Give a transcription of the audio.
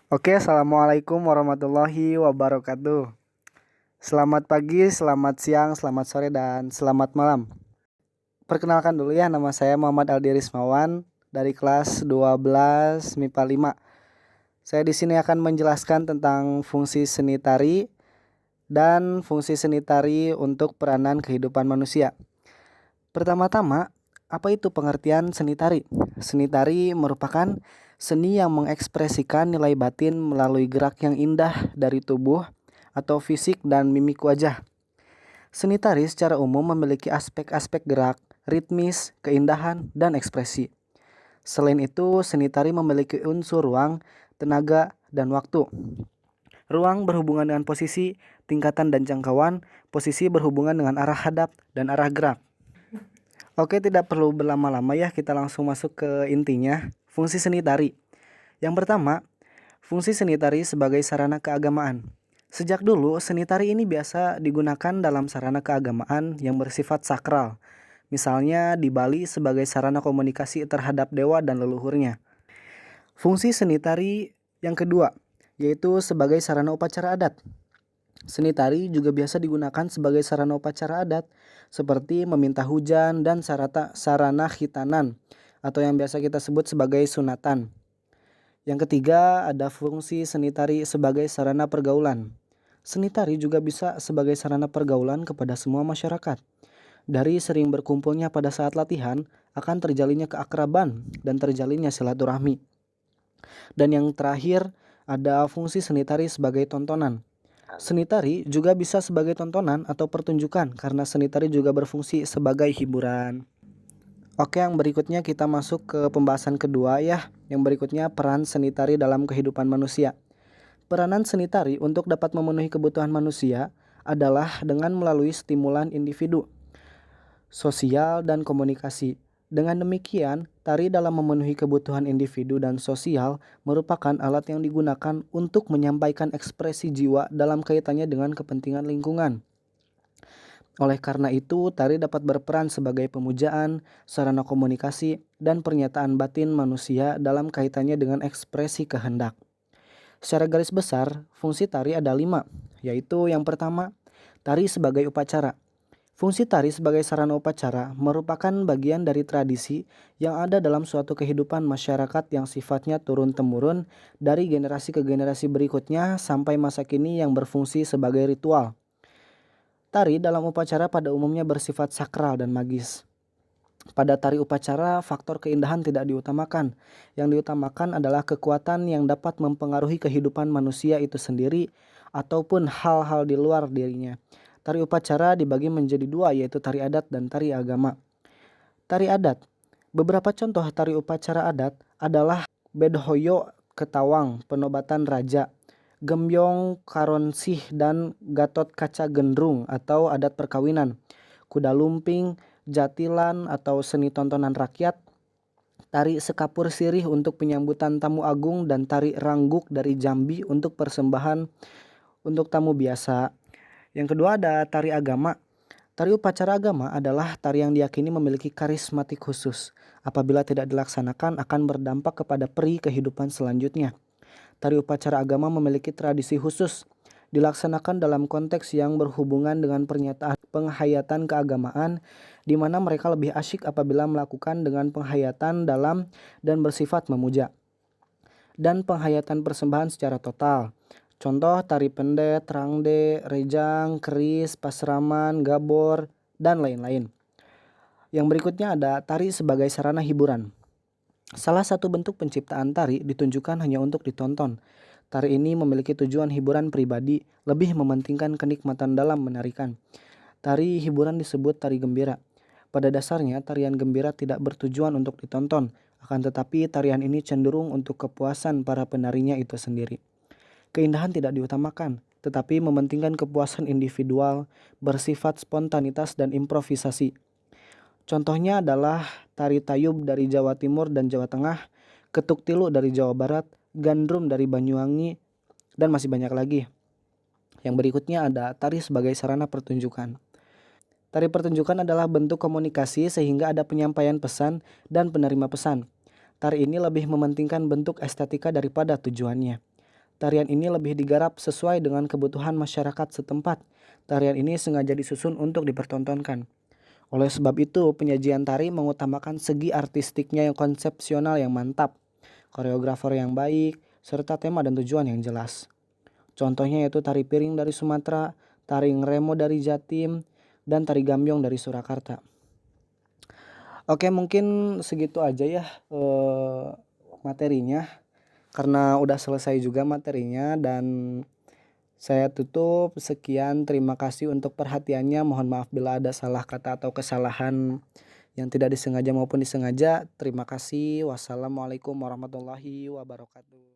Oke, assalamualaikum warahmatullahi wabarakatuh. Selamat pagi, selamat siang, selamat sore, dan selamat malam. Perkenalkan dulu ya, nama saya Muhammad Aldi Rismawan dari kelas 12 MIPA 5. Saya di sini akan menjelaskan tentang fungsi seni tari dan fungsi seni tari untuk peranan kehidupan manusia. Pertama-tama, apa itu pengertian seni tari? Seni tari merupakan seni yang mengekspresikan nilai batin melalui gerak yang indah dari tubuh atau fisik dan mimik wajah. Seni tari secara umum memiliki aspek-aspek gerak, ritmis, keindahan, dan ekspresi. Selain itu, seni tari memiliki unsur ruang, tenaga, dan waktu. Ruang berhubungan dengan posisi, tingkatan, dan jangkauan. Posisi berhubungan dengan arah hadap dan arah gerak. Oke, tidak perlu berlama-lama ya, kita langsung masuk ke intinya. Fungsi seni tari. Yang pertama, fungsi seni tari sebagai sarana keagamaan. Sejak dulu, seni tari ini biasa digunakan dalam sarana keagamaan yang bersifat sakral. Misalnya di Bali sebagai sarana komunikasi terhadap dewa dan leluhurnya. Fungsi seni tari yang kedua, yaitu sebagai sarana upacara adat. Seni tari juga biasa digunakan sebagai sarana upacara adat seperti meminta hujan dan sarana khitanan atau yang biasa kita sebut sebagai sunatan. Yang ketiga, ada fungsi seni tari sebagai sarana pergaulan. Seni tari juga bisa sebagai sarana pergaulan kepada semua masyarakat. Dari sering berkumpulnya pada saat latihan, akan terjalinnya keakraban dan terjalinnya silaturahmi. Dan yang terakhir, ada fungsi seni tari sebagai tontonan. Seni tari juga bisa sebagai tontonan atau pertunjukan karena seni tari juga berfungsi sebagai hiburan. Oke, yang berikutnya kita masuk ke pembahasan kedua ya. Yang berikutnya peran seni tari dalam kehidupan manusia. Peranan seni tari untuk dapat memenuhi kebutuhan manusia adalah dengan melalui stimulan individu, sosial, dan komunikasi. Dengan demikian, tari dalam memenuhi kebutuhan individu dan sosial merupakan alat yang digunakan untuk menyampaikan ekspresi jiwa dalam kaitannya dengan kepentingan lingkungan. Oleh karena itu, tari dapat berperan sebagai pemujaan, sarana komunikasi, dan pernyataan batin manusia dalam kaitannya dengan ekspresi kehendak. Secara garis besar, fungsi tari ada 5, yaitu yang pertama, tari sebagai upacara. Fungsi tari sebagai sarana upacara merupakan bagian dari tradisi yang ada dalam suatu kehidupan masyarakat yang sifatnya turun-temurun dari generasi ke generasi berikutnya sampai masa kini yang berfungsi sebagai ritual. Tari dalam upacara pada umumnya bersifat sakral dan magis. Pada tari upacara, faktor keindahan tidak diutamakan. Yang diutamakan adalah kekuatan yang dapat mempengaruhi kehidupan manusia itu sendiri ataupun hal-hal di luar dirinya. Tari upacara dibagi menjadi 2, yaitu tari adat dan tari agama. Tari adat. Beberapa contoh tari upacara adat adalah Bedhoyo Ketawang, penobatan raja, Gembyong Karonsih, dan Gatot Kaca Gendrung atau adat perkawinan, Kuda Lumping, Jatilan atau seni tontonan rakyat, tari Sekapur Sirih untuk penyambutan tamu agung, dan tari Rangguk dari Jambi untuk persembahan untuk tamu biasa. Yang kedua ada tari agama. Tari upacara agama adalah tari yang diyakini memiliki karismatik khusus. Apabila tidak dilaksanakan akan berdampak kepada peri kehidupan selanjutnya. Tari upacara agama memiliki tradisi khusus. Dilaksanakan dalam konteks yang berhubungan dengan pernyataan penghayatan keagamaan, di mana mereka lebih asyik apabila melakukan dengan penghayatan dalam dan bersifat memuja, dan penghayatan persembahan secara total. Contoh tari pendet, rangde, rejang, keris, pasraman, gabor, dan lain-lain. Yang berikutnya ada tari sebagai sarana hiburan. Salah satu bentuk penciptaan tari ditunjukkan hanya untuk ditonton. Tari ini memiliki tujuan hiburan pribadi, lebih mementingkan kenikmatan dalam menarikan. Tari hiburan disebut tari gembira. Pada dasarnya tarian gembira tidak bertujuan untuk ditonton, akan tetapi tarian ini cenderung untuk kepuasan para penarinya itu sendiri. Keindahan tidak diutamakan, tetapi mementingkan kepuasan individual, bersifat spontanitas dan improvisasi. Contohnya adalah tari tayub dari Jawa Timur dan Jawa Tengah, ketuk tilu dari Jawa Barat, gandrum dari Banyuwangi, dan masih banyak lagi. Yang berikutnya ada tari sebagai sarana pertunjukan. Tari pertunjukan adalah bentuk komunikasi sehingga ada penyampaian pesan dan penerima pesan. Tari ini lebih mementingkan bentuk estetika daripada tujuannya. Tarian ini lebih digarap sesuai dengan kebutuhan masyarakat setempat. Tarian ini sengaja disusun untuk dipertontonkan. Oleh sebab itu, penyajian tari mengutamakan segi artistiknya yang konsepsional yang mantap, koreografer yang baik, serta tema dan tujuan yang jelas. Contohnya yaitu tari piring dari Sumatera, tari ngremo dari Jatim, dan tari gambyong dari Surakarta. Oke, mungkin segitu aja ya materinya, karena udah selesai juga materinya dan saya tutup. Sekian, terima kasih untuk perhatiannya. Mohon maaf bila ada salah kata atau kesalahan yang tidak disengaja maupun disengaja. Terima kasih. Wassalamualaikum warahmatullahi wabarakatuh.